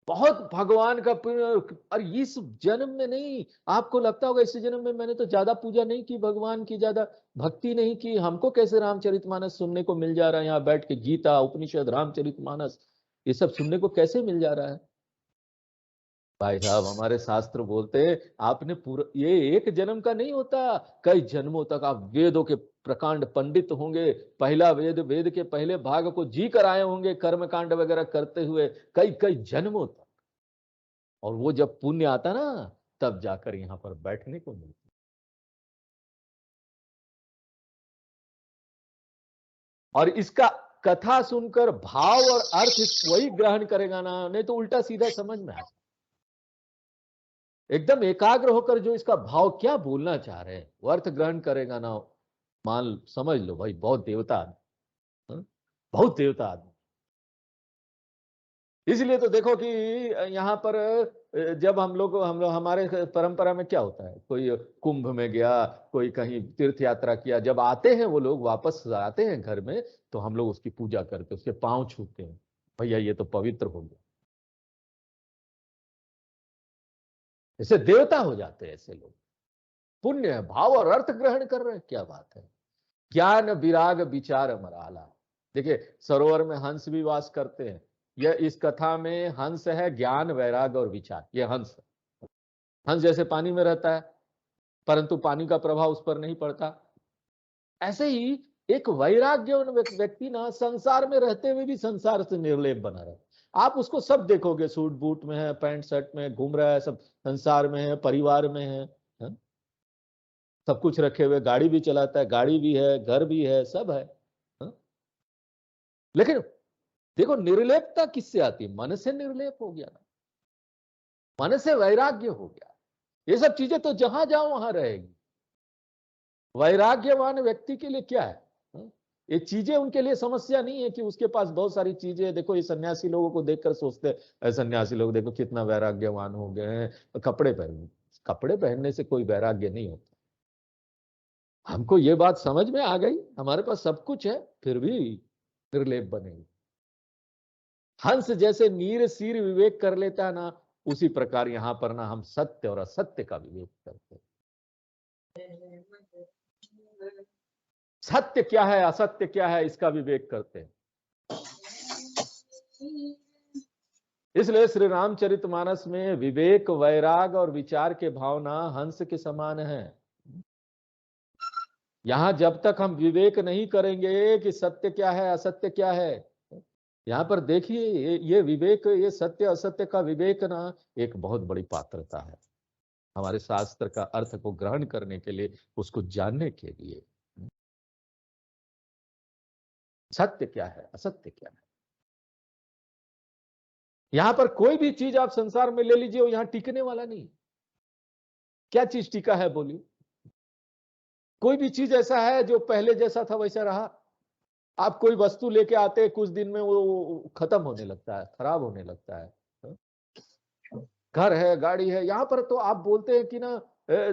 बहुत भगवान का और इस जन्म में नहीं, आपको लगता होगा इस जन्म में मैंने तो ज्यादा पूजा नहीं की, भगवान की ज्यादा भक्ति नहीं की, हमको कैसे रामचरितमानस सुनने को मिल जा रहा है, यहाँ बैठ के गीता उपनिषद रामचरितमानस ये सब सुनने को कैसे मिल जा रहा है। भाई साहब हमारे शास्त्र बोलते हैं आपने पूरा ये एक जन्म का नहीं होता, कई जन्मों तक आप वेदों के प्रकांड पंडित होंगे, पहला वेद वेद के पहले भाग को जी कर आए होंगे कर्म कांड वगैरह करते हुए कई कई जन्मों तक। और वो जब पुण्य आता ना तब जाकर यहां पर बैठने को मिलता। और इसका कथा सुनकर भाव और अर्थ वही ग्रहण करेगा ना, नहीं तो उल्टा सीधा समझ में आए। एकदम एकाग्र होकर जो इसका भाव क्या बोलना चाह रहे हैं वो अर्थ ग्रहण करेगा ना, मान समझ लो भाई बहुत देवता आदमी, हाँ? बहुत देवता आदमी। इसलिए तो देखो कि यहाँ पर जब हम लोग हमारे परंपरा में क्या होता है, कोई कुंभ में गया, कोई कहीं तीर्थ यात्रा किया, जब आते हैं वो लोग वापस आते हैं घर में, तो हम लोग उसकी पूजा करते उसके पांव छूते हैं, भैया ये तो पवित्र हो गया। ऐसे देवता हो जाते हैं ऐसे लोग, पुण्य है, भाव और अर्थ ग्रहण कर रहे हैं, क्या बात है। ज्ञान विराग विचार मराला। देखिए सरोवर में हंस भी वास करते हैं, यह इस कथा में हंस है, ज्ञान वैराग और विचार, यह हंस है। हंस जैसे पानी में रहता है परंतु पानी का प्रभाव उस पर नहीं पड़ता, ऐसे ही एक वैराग्यवान व्यक्ति ना संसार में रहते हुए भी संसार से निर्लेप बना रहा। आप उसको सब देखोगे सूट बूट में है, पैंट शर्ट में घूम रहा है, सब संसार में है, परिवार में है, हा? सब कुछ रखे हुए, गाड़ी भी चलाता है, गाड़ी भी है, घर भी है, सब है, हा? लेकिन देखो निर्लेपता किससे आती है, मन से निर्लेप हो गया ना, मन से वैराग्य हो गया। ये सब चीजें तो जहां जाओ वहां रहेगी। वैराग्यवान व्यक्ति के लिए क्या है, ये चीजें उनके लिए समस्या नहीं है कि उसके पास बहुत सारी चीजें। देखो ये सन्यासी लोगों को देखकर सोचते हैं सन्यासी लोग देखो कितना वैराग्यवान हो गए हैं, तो कपड़े पहनने से कोई वैराग्य नहीं होता। हमको ये बात समझ में आ गई, हमारे पास सब कुछ है फिर भी निर्लेप बनेगी। हंस जैसे नीर सिर विवेक कर लेता है ना, उसी प्रकार यहां पर ना हम सत्य और असत्य का विवेक करते हैं। सत्य क्या है असत्य क्या है इसका विवेक करते हैं। इसलिए श्री रामचरितमानस में विवेक वैराग और विचार के भावना हंस के समान है। यहां जब तक हम विवेक नहीं करेंगे कि सत्य क्या है असत्य क्या है, यहां पर देखिए ये विवेक, ये सत्य असत्य का विवेक ना एक बहुत बड़ी पात्रता है हमारे शास्त्र का अर्थ को ग्रहण करने के लिए, उसको जानने के लिए। सत्य क्या है असत्य क्या है, यहां पर कोई भी चीज आप संसार में ले लीजिए वो यहां टिकने वाला नहीं। क्या चीज टिका है बोलिए, कोई भी चीज ऐसा है जो पहले जैसा था वैसा रहा। आप कोई वस्तु लेके आते हैं कुछ दिन में वो खत्म होने लगता है, खराब होने लगता है। घर है गाड़ी है, यहाँ पर तो आप बोलते हैं कि ना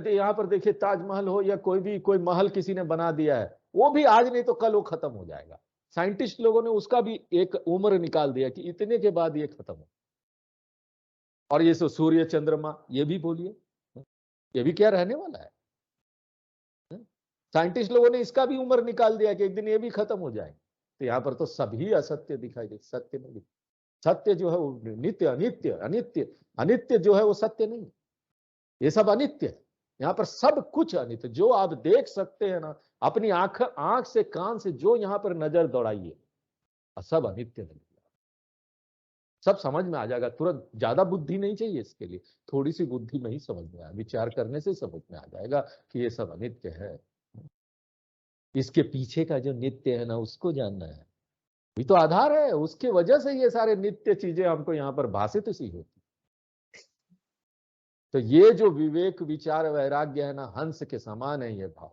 यहाँ पर देखिए ताजमहल हो या कोई महल किसी ने बना दिया है, वो भी आज नहीं तो कल वो खत्म हो जाएगा। साइंटिस्ट लोगों ने उसका भी एक उम्र निकाल दिया कि इतने के बाद ये खत्म हो। और ये सूर्य चंद्रमा ये भी बोलिए, ये भी क्या रहने वाला है। साइंटिस्ट लोगों ने इसका भी उम्र निकाल दिया कि एक दिन ये भी खत्म हो जाए। तो यहाँ पर तो सभी असत्य दिखाई दे, सत्य नहीं। सत्य जो है वो नित्य अनित्य, अनित्य अनित्य जो है वो सत्य नहीं, ये सब अनित्य है। यहाँ पर सब कुछ अनित्य जो आप देख सकते हैं ना, अपनी आंख से कान से जो यहाँ पर नजर दौड़ाइए सब अनित्य नहीं, सब समझ में आ जाएगा तुरंत। ज्यादा बुद्धि नहीं चाहिए इसके लिए, थोड़ी सी बुद्धि में ही समझ में आया, विचार करने से समझ में आ जाएगा कि ये सब अनित्य है। इसके पीछे का जो नित्य है ना उसको जानना है, ये तो आधार है, उसके वजह से ये सारे नित्य चीजें हमको यहाँ पर भाषित सी होती। तो ये जो विवेक विचार वैराग्य है ना हंस के समान है ये भाव।